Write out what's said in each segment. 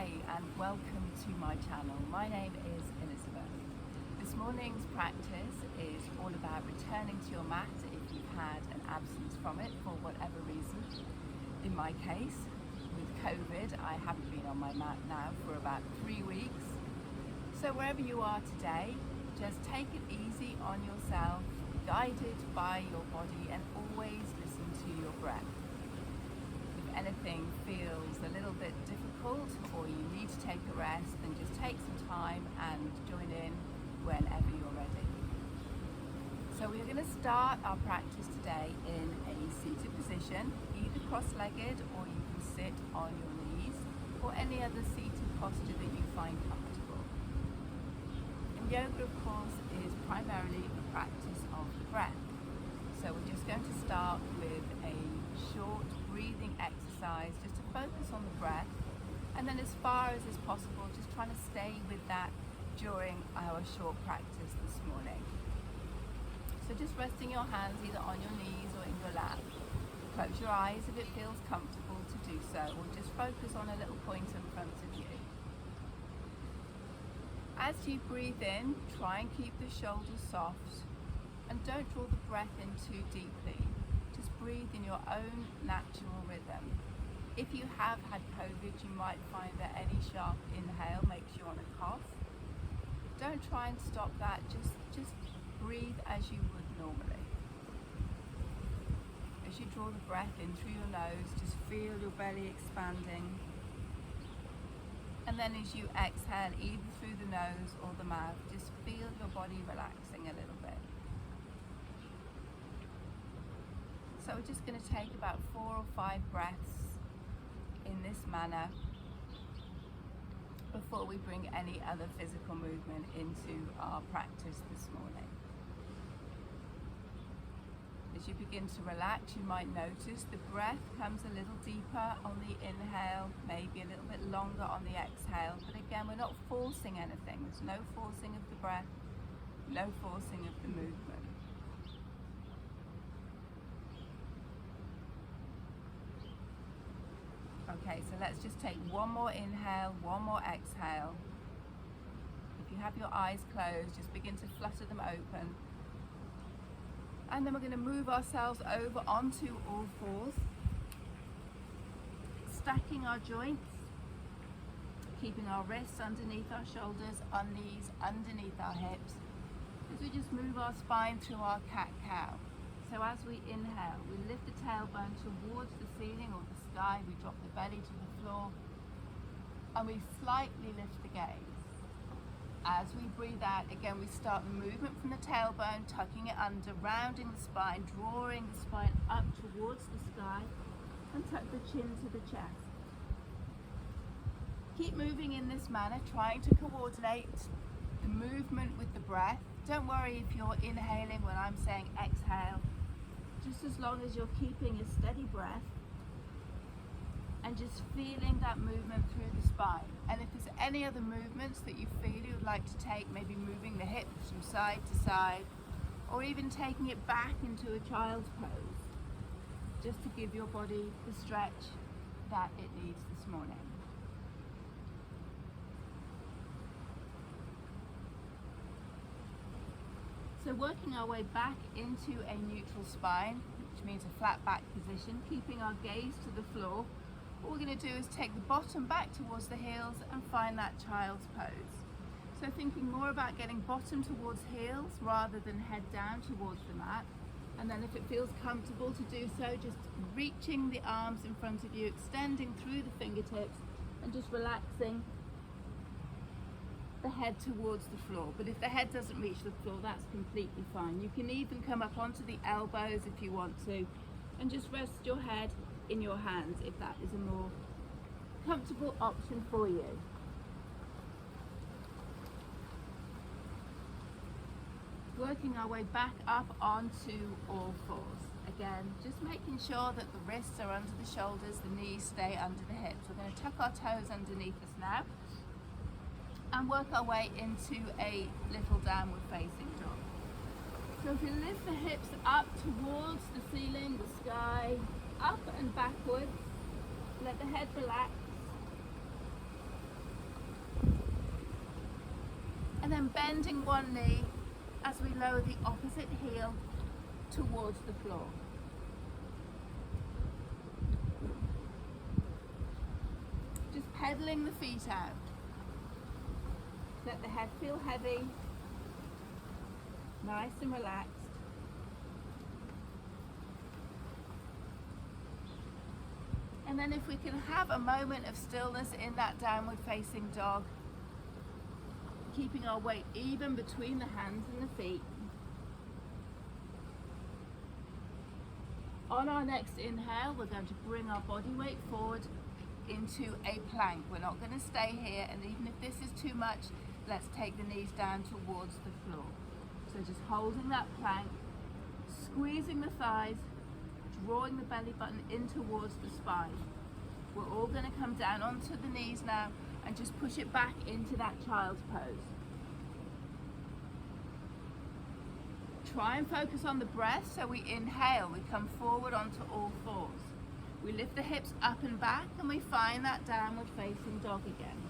Hi and welcome to my channel. My name is Elizabeth. This morning's practice is all about returning to your mat if you've had an absence from it for whatever reason. In my case, with COVID, I haven't been on my mat now for about 3 weeks. So wherever you are today, just take it easy on yourself, guided by your body, and always listen to your breath. If anything feels a little bit difficult or you need to take a rest, then just take some time and join in whenever you're ready. So we're going to start our practice today in a seated position, either cross-legged or you can sit on your knees or any other seated posture that you find comfortable. And yoga, of course, is primarily the practice of the breath. So we're just going to start with a short breathing exercise just to focus on the breath, and then as far as is possible just trying to stay with that during our short practice this morning. So just resting your hands either on your knees or in your lap. Close your eyes if it feels comfortable to do so, or just focus on a little point in front of you. As you breathe in, try and keep the shoulders soft and don't draw the breath in too deeply. Just breathe in your own natural rhythm. If you have had COVID, you might find that any sharp inhale makes you want to cough. Don't try and stop that, just breathe as you would normally. As you draw the breath in through your nose, just feel your belly expanding. And then as you exhale, either through the nose or the mouth, just feel your body relaxing a little bit. So we're just going to take about 4 or 5 breaths in this manner before we bring any other physical movement into our practice this morning. As you begin to relax, you might notice the breath comes a little deeper on the inhale, maybe a little bit longer on the exhale, but again, we're not forcing anything. There's no forcing of the breath, no forcing of the movement. Okay, so let's just take one more inhale, one more exhale. If you have your eyes closed, just begin to flutter them open. And then we're going to move ourselves over onto all fours, stacking our joints, keeping our wrists underneath our shoulders, our knees underneath our hips, as we just move our spine through our cat-cow. So as we inhale, we lift the tailbone towards the ceiling or the sky, we drop the belly to the floor, and we slightly lift the gaze. As we breathe out, again, we start the movement from the tailbone, tucking it under, rounding the spine, drawing the spine up towards the sky, and tuck the chin to the chest. Keep moving in this manner, trying to coordinate the movement with the breath. Don't worry if you're inhaling when I'm saying exhale, just as long as you're keeping a steady breath and just feeling that movement through the spine. And if there's any other movements that you feel you would like to take, maybe moving the hips from side to side, or even taking it back into a child's pose, just to give your body the stretch that it needs this morning. So working our way back into a neutral spine, which means a flat back position, keeping our gaze to the floor. What we're going to do is take the bottom back towards the heels and find that child's pose. So thinking more about getting bottom towards heels rather than head down towards the mat. And then if it feels comfortable to do so, just reaching the arms in front of you, extending through the fingertips and just relaxing the head towards the floor. But if the head doesn't reach the floor, that's completely fine. You can even come up onto the elbows if you want to, and just rest your head in your hands if that is a more comfortable option for you. Working our way back up onto all fours. Again, just making sure that the wrists are under the shoulders, the knees stay under the hips. We're going to tuck our toes underneath us now and work our way into a little downward facing dog. So if you lift the hips up towards the ceiling, the sky, up and backwards, let the head relax. And then bending one knee as we lower the opposite heel towards the floor. Just pedaling the feet out. Let the head feel heavy, nice and relaxed. And then if we can have a moment of stillness in that downward facing dog, keeping our weight even between the hands and the feet. On our next inhale, we're going to bring our body weight forward into a plank. We're not going to stay here, and even if this is too much, let's take the knees down towards the floor. So just holding that plank, squeezing the thighs, drawing the belly button in towards the spine. We're all going to come down onto the knees now and just push it back into that child's pose. Try and focus on the breath, so we inhale, we come forward onto all fours. We lift the hips up and back and we find that downward facing dog again.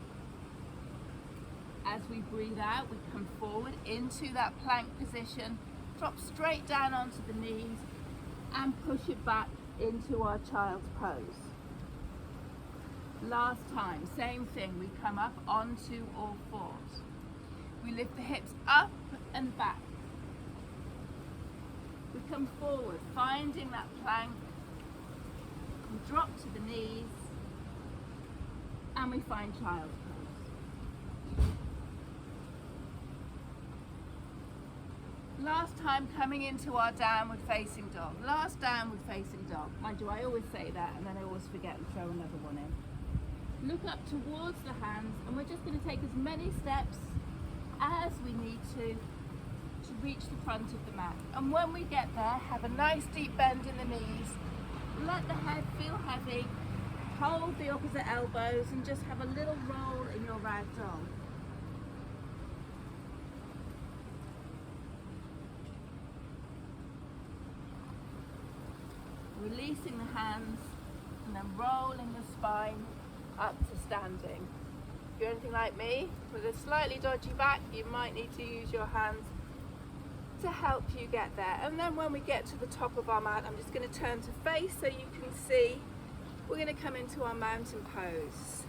As we breathe out, we come forward into that plank position, drop straight down onto the knees and push it back into our child's pose. Last time, same thing, we come up onto all fours. We lift the hips up and back. We come forward, finding that plank, we drop to the knees, and we find child's pose. Last time, coming into our downward facing dog. Last downward facing dog. Mind you, I always say that and then I always forget and throw another one in. Look up towards the hands, and we're just going to take as many steps as we need to reach the front of the mat. And when we get there, have a nice deep bend in the knees. Let the head feel heavy. Hold the opposite elbows and just have a little roll in your rag doll. Releasing the hands and then rolling the spine up to standing. If you're anything like me, with a slightly dodgy back, you might need to use your hands to help you get there. And then when we get to the top of our mat, I'm just going to turn to face so you can see. We're going to come into our mountain pose.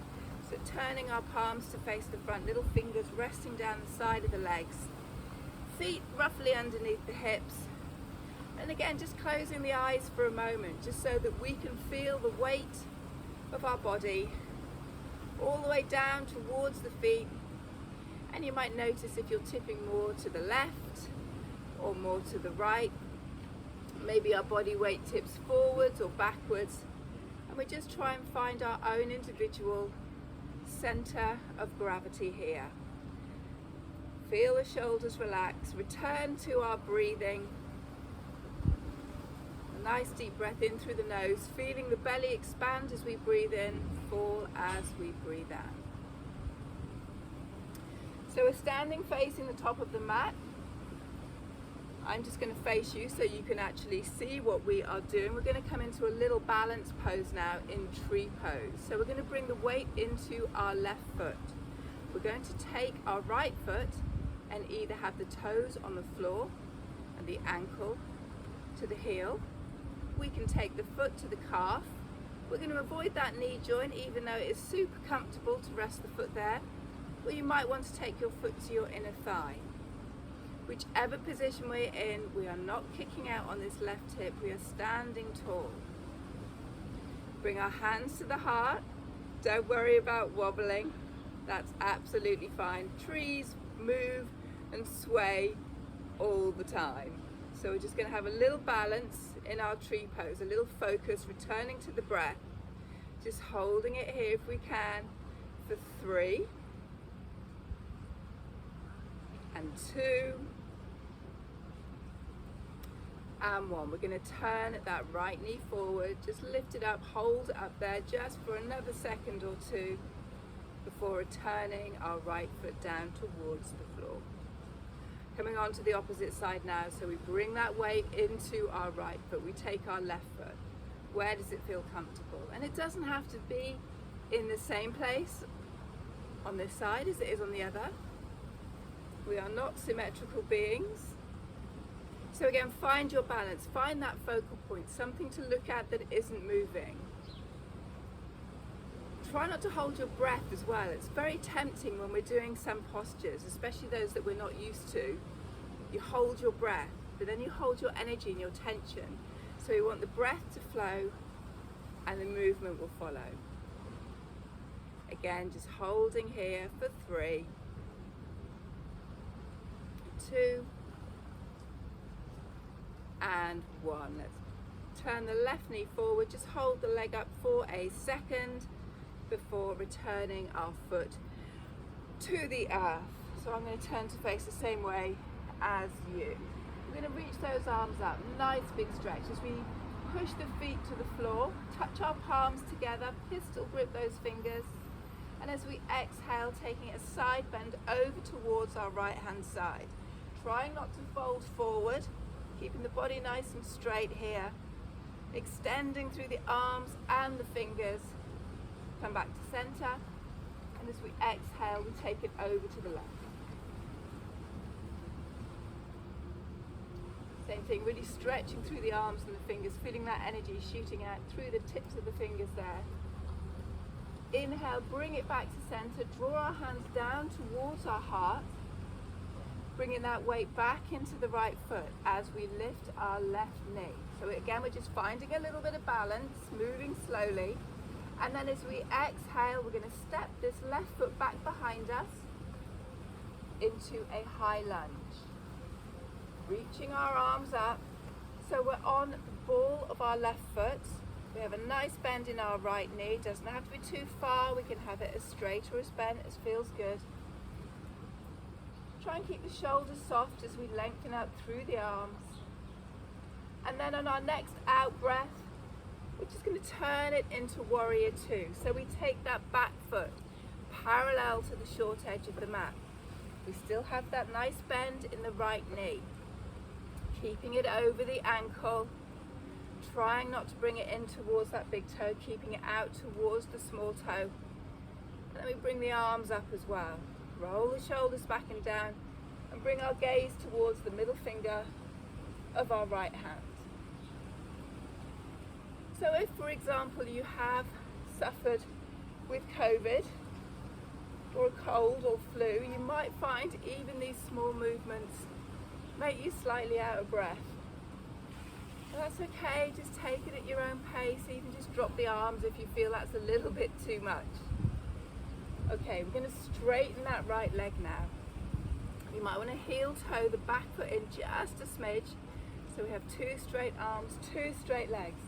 So turning our palms to face the front, little fingers resting down the side of the legs, feet roughly underneath the hips. And again, just closing the eyes for a moment, just so that we can feel the weight of our body all the way down towards the feet. And you might notice if you're tipping more to the left or more to the right. Maybe our body weight tips forwards or backwards. And we just try and find our own individual center of gravity here. Feel the shoulders relax, return to our breathing. A nice deep breath in through the nose, feeling the belly expand as we breathe in, fall as we breathe out. So we're standing facing the top of the mat. I'm just going to face you so you can actually see what we are doing. We're going to come into a little balanced pose now in tree pose. So we're going to bring the weight into our left foot. We're going to take our right foot and either have the toes on the floor and the ankle to the heel. We can take the foot to the calf. We're going to avoid that knee joint, even though it is super comfortable to rest the foot there. Or you might want to take your foot to your inner thigh. Whichever position we're in, we are not kicking out on this left hip, we are standing tall. Bring our hands to the heart. Don't worry about wobbling. That's absolutely fine. Trees move and sway all the time. So we're just going to have a little balance in our tree pose, a little focus, returning to the breath. Just holding it here if we can for 3 and 2 and 1. We're going to turn that right knee forward, just lift it up, hold it up there just for another second or 2 before returning our right foot down towards the floor. Coming on to the opposite side now, so we bring that weight into our right foot, we take our left foot. Where does it feel comfortable? And it doesn't have to be in the same place on this side as it is on the other. We are not symmetrical beings. So again, find your balance, find that focal point, something to look at that isn't moving. Try not to hold your breath as well. It's very tempting when we're doing some postures, especially those that we're not used to. You hold your breath, but then you hold your energy and your tension. So we want the breath to flow and the movement will follow. Again, just holding here for 3, 2, and 1. Let's turn the left knee forward, just hold the leg up for a second before returning our foot to the earth. So I'm going to turn to face the same way as you. We're going to reach those arms up, nice big stretch as we push the feet to the floor, touch our palms together, pistol grip those fingers, and as we exhale, taking a side bend over towards our right hand side. Trying not to fold forward, keeping the body nice and straight here, extending through the arms and the fingers. Come back to center, and as we exhale, we take it over to the left. Same thing, really stretching through the arms and the fingers, feeling that energy shooting out through the tips of the fingers there. Inhale, bring it back to center, draw our hands down towards our heart, bringing that weight back into the right foot as we lift our left knee. So again, we're just finding a little bit of balance, moving slowly. And then as we exhale, we're going to step this left foot back behind us into a high lunge. Reaching our arms up. So we're on the ball of our left foot. We have a nice bend in our right knee. Doesn't have to be too far. We can have it as straight or as bent as feels good. Try and keep the shoulders soft as we lengthen up through the arms. And then on our next out breath, we're just going to turn it into warrior 2. So we take that back foot parallel to the short edge of the mat. We still have that nice bend in the right knee. Keeping it over the ankle, trying not to bring it in towards that big toe, keeping it out towards the small toe. And then we bring the arms up as well. Roll the shoulders back and down and bring our gaze towards the middle finger of our right hand. So if, for example, you have suffered with COVID or a cold or flu, you might find even these small movements make you slightly out of breath. But that's okay, just take it at your own pace, even just drop the arms if you feel that's a little bit too much. Okay, we're going to straighten that right leg now. You might want to heel toe the back foot in just a smidge. So we have 2 straight arms, 2 straight legs.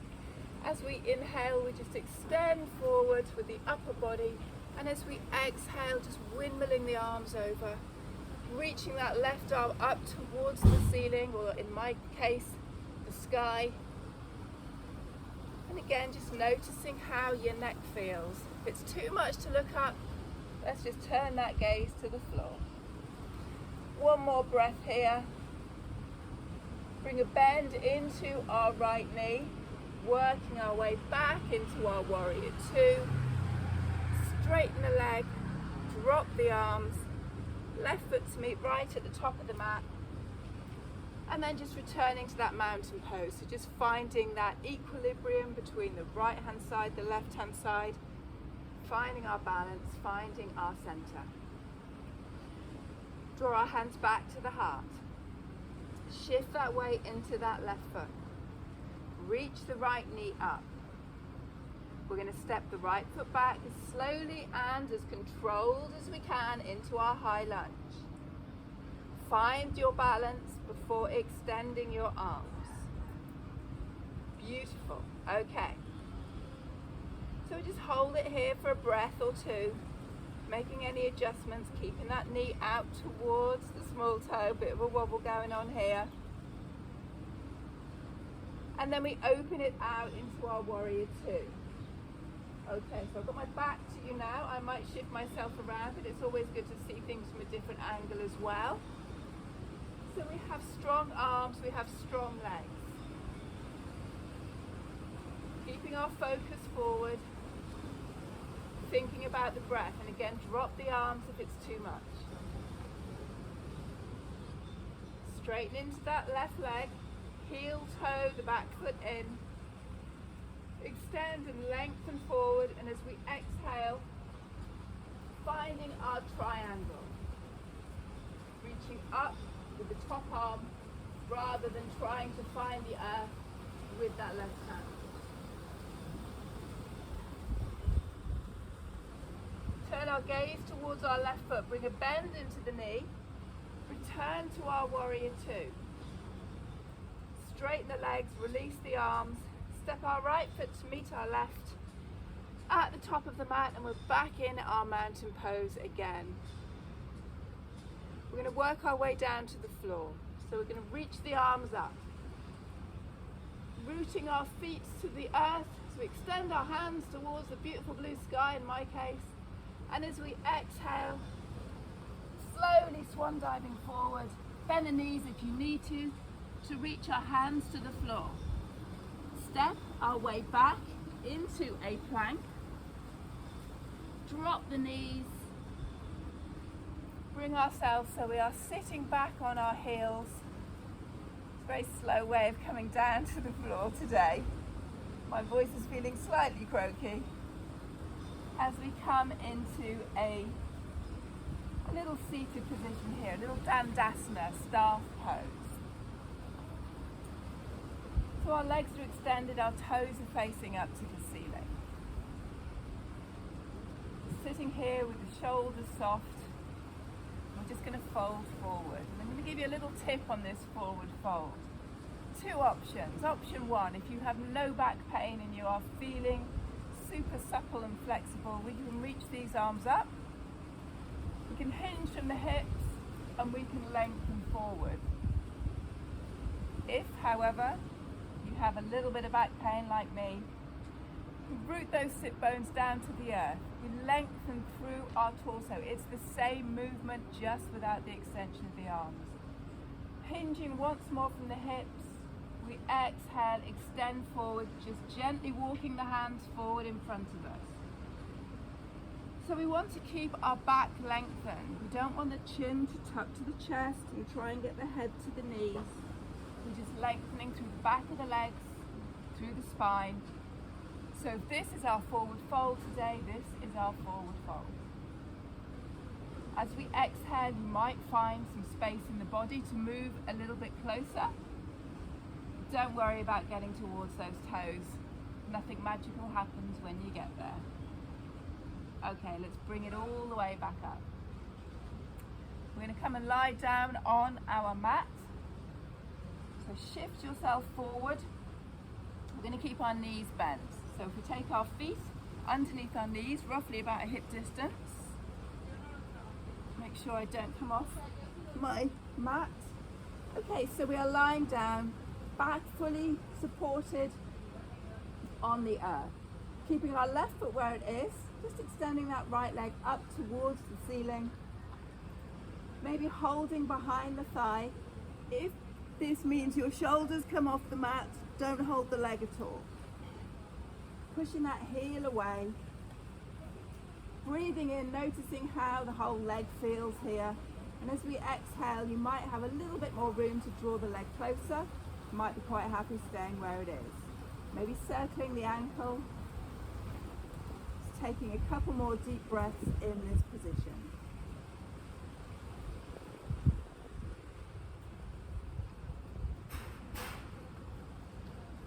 As we inhale, we just extend forward with the upper body. And as we exhale, just windmilling the arms over, reaching that left arm up towards the ceiling, or in my case, the sky. And again, just noticing how your neck feels. If it's too much to look up, let's just turn that gaze to the floor. One more breath here. Bring a bend into our right knee, working our way back into our warrior 2. Straighten the leg, drop the arms, left foot to meet right at the top of the mat. And then just returning to that mountain pose. So just finding that equilibrium between the right hand side, the left hand side, finding our balance, finding our center. Draw our hands back to the heart. Shift that weight into that left foot. Reach the right knee up. We're going to step the right foot back as slowly and as controlled as we can into our high lunge. Find your balance before extending your arms. Beautiful. Okay. So we just hold it here for a breath or two, making any adjustments, keeping that knee out towards the small toe, bit of a wobble going on here. And then we open it out into our warrior 2. Okay, so I've got my back to you now. I might shift myself around, but it's always good to see things from a different angle as well. So we have strong arms, we have strong legs. Keeping our focus forward, thinking about the breath, and again, drop the arms if it's too much. Straighten into that left leg, heel, toe, the back foot in. Extend and lengthen forward, and as we exhale, finding our triangle. Reaching up with the top arm rather than trying to find the earth with that left hand. Turn our gaze towards our left foot. Bring a bend into the knee. Return to our warrior two. Straighten the legs, release the arms. Step our right foot to meet our left at the top of the mat, and we're back in our mountain pose again. We're going to work our way down to the floor. So we're going to reach the arms up, rooting our feet to the earth. So we extend our hands towards the beautiful blue sky in my case. And as we exhale, slowly swan diving forward. Bend the knees if you need to reach our hands to the floor. Step our way back into a plank. Drop the knees. Bring ourselves so we are sitting back on our heels. It's a very slow way of coming down to the floor today. My voice is feeling slightly croaky. As we come into a little seated position here, a little Dandasana, staff pose. So our legs are extended, our toes are facing up to the ceiling. Sitting here with the shoulders soft, we're just going to fold forward. And I'm going to give you a little tip on this forward fold. Two options. Option one, if you have no back pain and you are feeling super supple and flexible, we can reach these arms up. We can hinge from the hips and we can lengthen forward. If, however, you have a little bit of back pain like me, we root those sit bones down to the earth. We lengthen through our torso. It's the same movement, just without the extension of the arms. Hinging once more from the hips. We exhale, extend forward, just gently walking the hands forward in front of us. So we want to keep our back lengthened. We don't want the chin to tuck to the chest and try and get the head to the knees. We're just lengthening through the back of the legs, through the spine. So if this is our forward fold today, this is our forward fold. As we exhale, you might find some space in the body to move a little bit closer. Don't worry about getting towards those toes. Nothing magical happens when you get there. Okay, let's bring it all the way back up. We're going to come and lie down on our mat. So shift yourself forward. We're going to keep our knees bent. So if we take our feet underneath our knees, roughly about a hip distance. Make sure I don't come off my mat. Okay, so we are lying down, back fully supported on the earth. Keeping our left foot where it is, just extending that right leg up towards the ceiling. Maybe holding behind the thigh. If this means your shoulders come off the mat, don't hold the leg at all. Pushing that heel away. Breathing in, noticing how the whole leg feels here. And as we exhale, you might have a little bit more room to draw the leg closer. You might be quite happy staying where it is. Maybe circling the ankle. Just taking a couple more deep breaths in this position.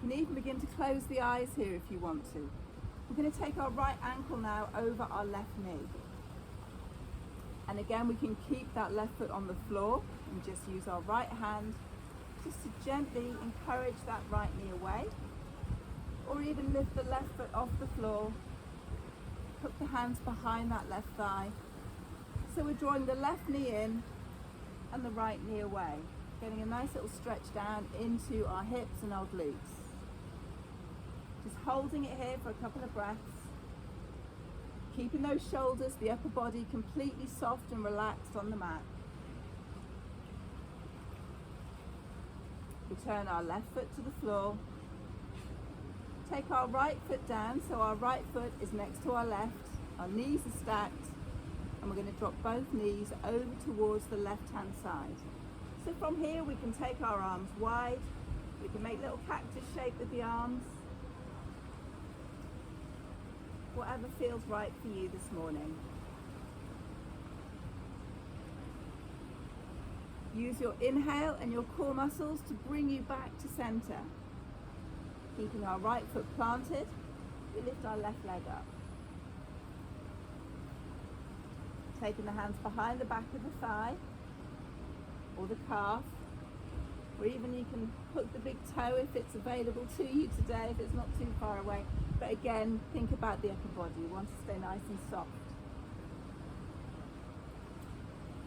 You can even begin to close the eyes here if you want to. We're going to take our right ankle now over our left knee. And again, we can keep that left foot on the floor and just use our right hand just to gently encourage that right knee away. Or even lift the left foot off the floor. Put the hands behind that left thigh. So we're drawing the left knee in and the right knee away. Getting a nice little stretch down into our hips and our glutes. Just holding it here for a couple of breaths. Keeping those shoulders, the upper body completely soft and relaxed on the mat. Return our left foot to the floor. Take our right foot down, so our right foot is next to our left. Our knees are stacked, and we're going to drop both knees over towards the left-hand side. So from here we can take our arms wide. We can make little cactus shape with the arms. Whatever feels right for you this morning. Use your inhale and your core muscles to bring you back to center. Keeping our right foot planted, we lift our left leg up. Taking the hands behind the back of the thigh or the calf, or even you can hook the big toe if it's available to you today, if it's not too far away. But again, think about the upper body. You want to stay nice and soft.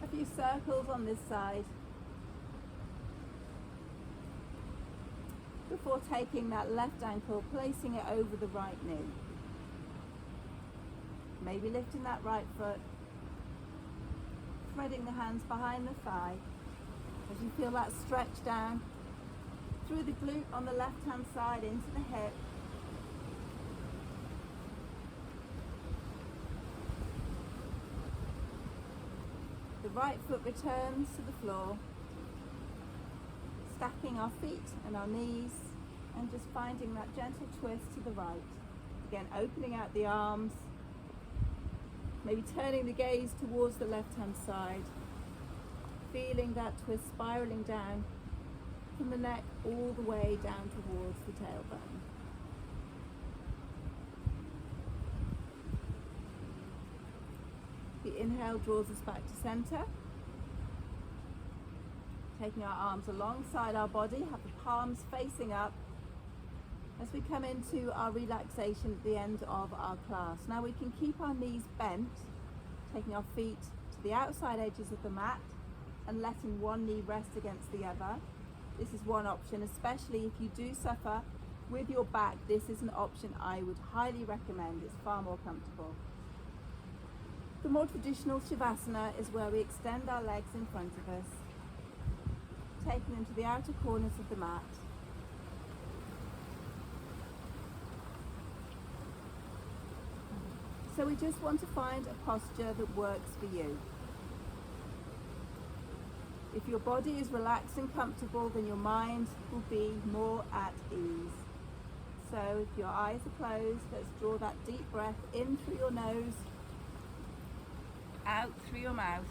A few circles on this side. Before taking that left ankle, placing it over the right knee. Maybe lifting that right foot, threading the hands behind the thigh as you feel that stretch down through the glute on the left hand side into the hip. The right foot returns to the floor, stacking our feet and our knees and just finding that gentle twist to the right. Again, opening out the arms, maybe turning the gaze towards the left hand side, feeling that twist spiraling down from the neck all the way down towards the tailbone. The inhale draws us back to center. Taking our arms alongside our body, have the palms facing up as we come into our relaxation at the end of our class. Now we can keep our knees bent, taking our feet to the outside edges of the mat and letting one knee rest against the other. This is one option, especially if you do suffer with your back. This is an option I would highly recommend. It's far more comfortable. The more traditional Shavasana is where we extend our legs in front of us, taking them to the outer corners of the mat. So we just want to find a posture that works for you. If your body is relaxed and comfortable, then your mind will be more at ease. So if your eyes are closed, let's draw that deep breath in through your nose, out through your mouth.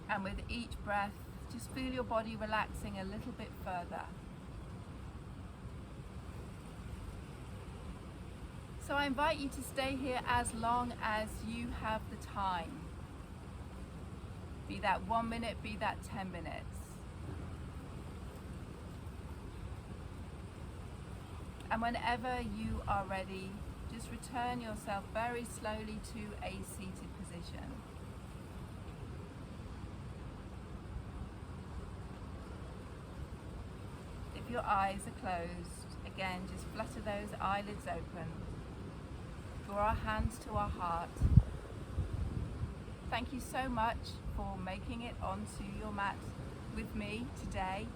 And with each breath, just feel your body relaxing a little bit further. So I invite you to stay here as long as you have the time. Be that 1 minute, be that 10 minutes. And whenever you are ready, just return yourself very slowly to a seated position. If your eyes are closed, again, just flutter those eyelids open. Draw our hands to our heart. Thank you so much for making it onto your mat with me today.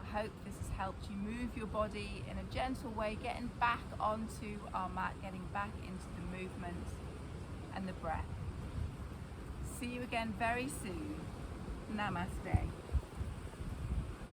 I hope this has helped you move your body in a gentle way, getting back onto our mat, getting back into the movement and the breath. See you again very soon. Namaste.